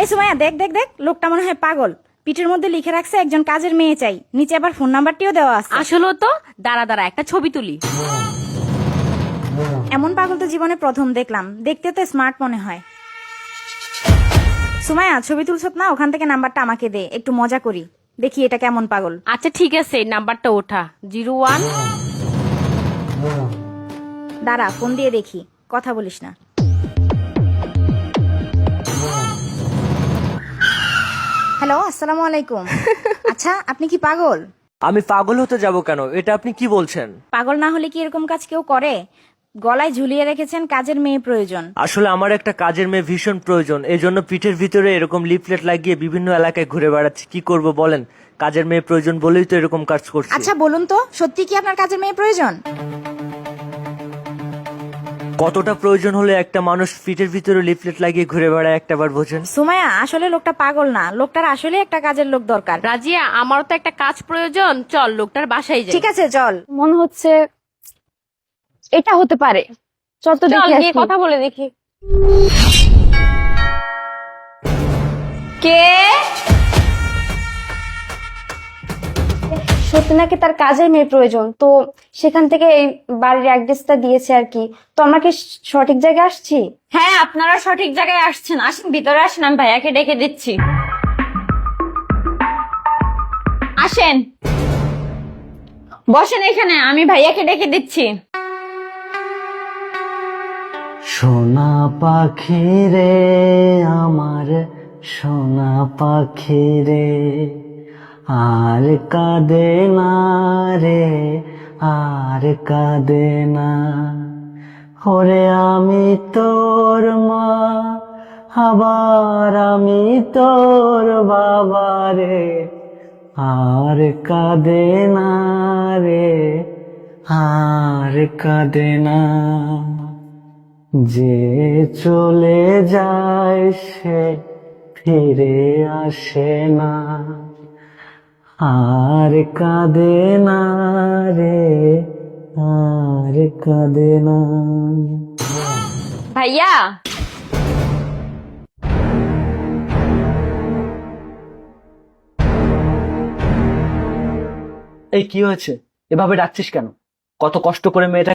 এই সুমাইয়া, দেখ দেখ দেখ, লোকটা মনে হয় পাগল। পিঠের মধ্যে লিখে রাখছে একজন কাজের মেয়ে চাই, নিচে আবার ফোন নাম্বারটিও দেওয়া আছে। আসলে তো দাঁড়া দাঁড়া একটা ছবি তুলি। এমন পাগল তো জীবনে প্রথম দেখলাম, দেখতে তো স্মার্ট মনে হয়। সুমাইয়া, ছবি তুলছত না, ওখান থেকে নাম্বারটা আমাকে দে, একটু মজা করি, দেখি এটা কেমন পাগল। আচ্ছা ঠিক আছে, নাম্বারটা ওঠা 01। দাঁড়া, ফোন দিয়ে দেখি, কথা বলিস না। হ্যালো, আসসালামু আলাইকুম। আচ্ছা, আপনি কি পাগল? আমি পাগল হতে যাব কেন? এটা আপনি কি বলছেন? পাগল না হলে কি এরকম কাজ কেউ করে? গলায় ঝুলিয়ে রেখেছেন কাজের মেয়ে প্রয়োজন। আসলে আমার একটা কাজের মেয়ে ভীষণ প্রয়োজন, এই জন্য পিঠের ভিতরে এরকম লিফলেট লাগিয়ে বিভিন্ন এলাকায় ঘুরে বেড়াচ্ছি। কি করব বলেন, কাজের মেয়ে প্রয়োজন বলেই তো এরকম কাজ করছি। আচ্ছা বলুন তো, সত্যি কি আপনার কাজের মেয়ে প্রয়োজন? কতটা প্রয়োজন হলে একটা মানুষ পিঠের ভিতরে লিফলেট লাগিয়ে ঘুরে বেড়ায় একটাবার বোঝেন? সুমাইয়া, আসলে লোকটা পাগল না, লোকটার আসলে একটা কাজের লোক দরকার। রাজিয়া, আমারও তো একটা কাজ প্রয়োজন, চল লোকটার বাসায় যাই। ঠিক আছে, চল। মনে হচ্ছে এটা হতে পারে। চল তো চল দেখে গিয়ে আসি। কথা বলে দেখি। কে সত্যি নাকি তার কাজের মেয়ে প্রয়োজন, তো সেখান থেকে এই বাড়ির অ্যাড্রেসটা দিয়েছে আর কি। তো আমরা কি সঠিক জায়গায় আসছি? হ্যাঁ, আপনারা সঠিক জায়গায় আসছেন। আসেন ভিতরে আসেন, আমি ভাইয়াকে ডেকে দিচ্ছি। আসেন, বসেন এখানে, আমি ভাইয়াকে ডেকে দিচ্ছি। সোনা পাখি রে আমার সোনা পাখি রে, আর কাঁদে না রে, আর কাঁদে না। ওরে আমি তোর মা, আবার আমি তোর বাবা রে, আর কাঁদে না রে, আর কাঁদে না। যে চলে যায় সে ফিরে আসে না, আর কাঁদে না রে, আর কাঁদে না। ভাইয়া, এই কি হয়েছে? এভাবে ডাকছিস কেন? কত কষ্ট করে মেয়েটা